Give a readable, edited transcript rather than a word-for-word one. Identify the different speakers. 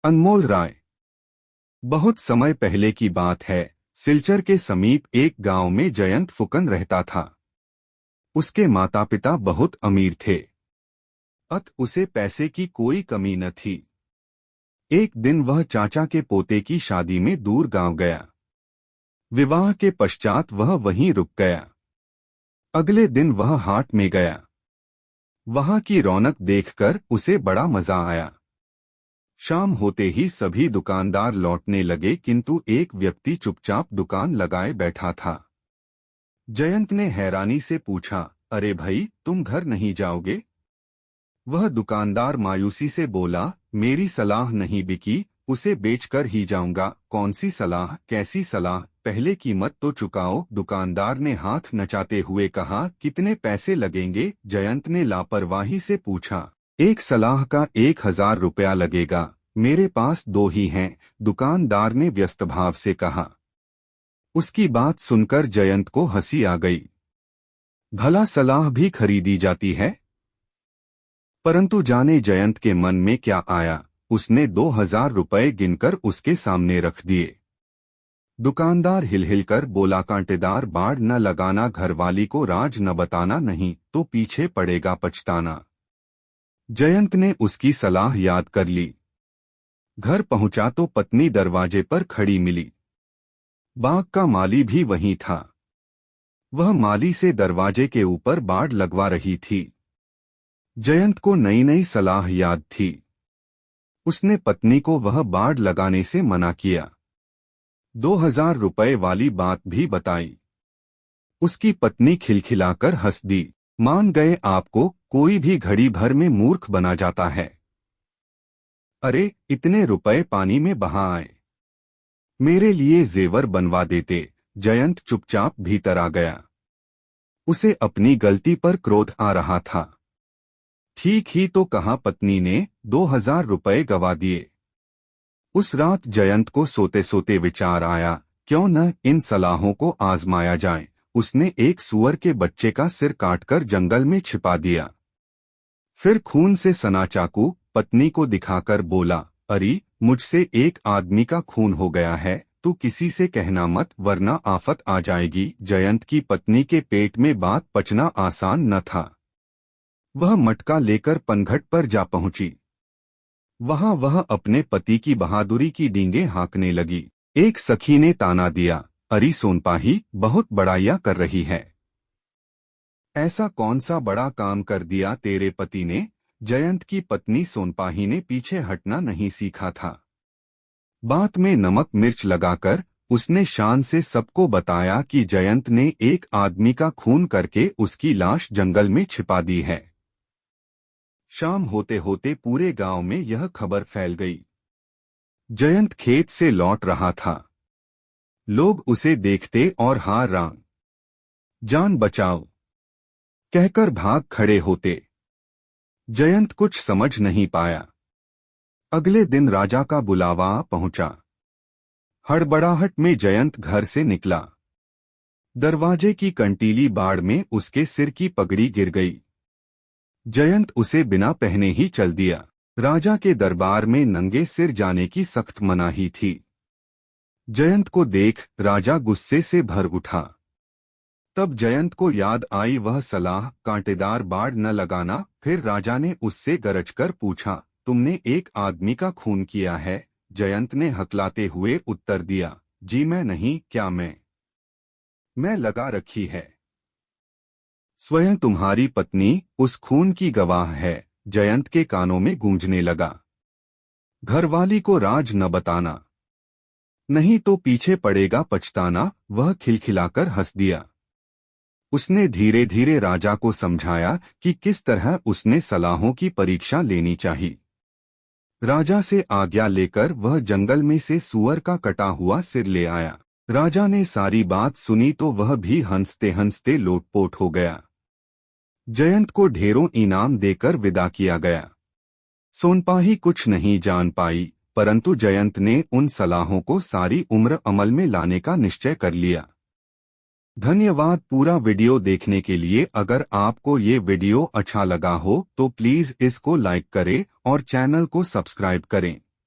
Speaker 1: अनमोल राय। बहुत समय पहले की बात है। सिलचर के समीप एक गांव में जयंत फुकन रहता था। उसके माता पिता बहुत अमीर थे। उसे पैसे की कोई कमी न थी। एक दिन वह चाचा के पोते की शादी में दूर गांव गया। विवाह के पश्चात वह वहीं रुक गया। अगले दिन वह हाट में गया। वहां की रौनक देखकर उसे बड़ा मजा आया। शाम होते ही सभी दुकानदार लौटने लगे, किंतु एक व्यक्ति चुपचाप दुकान लगाए बैठा था। जयंत ने हैरानी से पूछा, अरे भाई, तुम घर नहीं जाओगे? वह दुकानदार मायूसी से बोला, मेरी सलाह नहीं बिकी, उसे बेचकर ही जाऊंगा। कौन सी सलाह, कैसी सलाह? पहले कीमत तो चुकाओ। दुकानदार ने हाथ नचाते हुए कहा, कितने पैसे लगेंगे? जयंत ने लापरवाही से पूछा, एक सलाह का 1000 रुपया लगेगा। मेरे पास 2 ही हैं, दुकानदार ने व्यस्त भाव से कहा। उसकी बात सुनकर जयंत को हंसी आ गई। भला सलाह भी खरीदी जाती है? परंतु जाने जयंत के मन में क्या आया। उसने 2000 रुपये गिनकर उसके सामने रख दिए। दुकानदार हिलहिलकर बोला, कांटेदार बाड़ न लगाना, घरवाली को राज न बताना, नहीं तो पीछे पड़ेगा पछताना। जयंत ने उसकी सलाह याद कर ली। घर पहुंचा तो पत्नी दरवाजे पर खड़ी मिली। बाग का माली भी वहीं था। वह माली से दरवाजे के ऊपर बाड़ लगवा रही थी। जयंत को नई नई सलाह याद थी। उसने पत्नी को वह बाड़ लगाने से मना किया। 2000 रुपये वाली बात भी बताई। उसकी पत्नी खिलखिलाकर हंस दी। मान गए आपको, कोई भी घड़ी भर में मूर्ख बना जाता है। अरे, इतने रुपए पानी में बहा आए। मेरे लिए जेवर बनवा देते। जयंत चुपचाप भीतर आ गया। उसे अपनी गलती पर क्रोध आ रहा था। ठीक ही तो कहा पत्नी ने, 2000 रुपये गवा दिए। उस रात जयंत को सोते सोते विचार आया, क्यों न इन सलाहों को आजमाया जाए। उसने एक सूअर के बच्चे का सिर काटकर जंगल में छिपा दिया। फिर खून से सना चाकू पत्नी को दिखाकर बोला, अरे, मुझसे एक आदमी का खून हो गया है, तू किसी से कहना मत, वरना आफत आ जाएगी। जयंत की पत्नी के पेट में बात पचना आसान न था। वह मटका लेकर पनघट पर जा पहुंची। वहां वह अपने पति की बहादुरी की डींगे हाँकने लगी। एक सखी ने ताना दिया, अरे सोनपाही, बहुत बड़ाइयां कर रही है। ऐसा कौन सा बड़ा काम कर दिया तेरे पति ने? जयंत की पत्नी सोनपाही ने पीछे हटना नहीं सीखा था। बात में नमक मिर्च लगाकर उसने शान से सबको बताया कि जयंत ने एक आदमी का खून करके उसकी लाश जंगल में छिपा दी है। शाम होते होते पूरे गांव में यह खबर फैल गई। जयंत खेत से लौट रहा था। लोग उसे देखते और हार रां, जान बचाओ कहकर भाग खड़े होते। जयंत कुछ समझ नहीं पाया। अगले दिन राजा का बुलावा पहुंचा। हड़बड़ाहट में जयंत घर से निकला। दरवाजे की कंटीली बाड़ में उसके सिर की पगड़ी गिर गई। जयंत उसे बिना पहने ही चल दिया। राजा के दरबार में नंगे सिर जाने की सख्त मनाही थी। जयंत को देख राजा गुस्से से भर उठा। तब जयंत को याद आई वह सलाह, कांटेदार बाड़ न लगाना। फिर राजा ने उससे गरजकर पूछा, तुमने एक आदमी का खून किया है? जयंत ने हकलाते हुए उत्तर दिया, जी मैं नहीं। क्या मैं लगा रखी है। स्वयं तुम्हारी पत्नी उस खून की गवाह है। जयंत के कानों में गूंजने लगा, घरवाली को राज न बताना, नहीं तो पीछे पड़ेगा पछताना। वह खिलखिलाकर हंस दिया। उसने धीरे धीरे राजा को समझाया कि किस तरह उसने सलाहों की परीक्षा लेनी चाहिए। राजा से आज्ञा लेकर वह जंगल में से सूअर का कटा हुआ सिर ले आया। राजा ने सारी बात सुनी तो वह भी हंसते हंसते लोटपोट हो गया। जयंत को ढेरों इनाम देकर विदा किया गया। सोनपाही कुछ नहीं जान पाई, परंतु जयंत ने उन सलाहों को सारी उम्र अमल में लाने का निश्चय कर लिया। धन्यवाद पूरा वीडियो देखने के लिए। अगर आपको ये वीडियो अच्छा लगा हो तो प्लीज इसको लाइक करें और चैनल को सब्सक्राइब करें।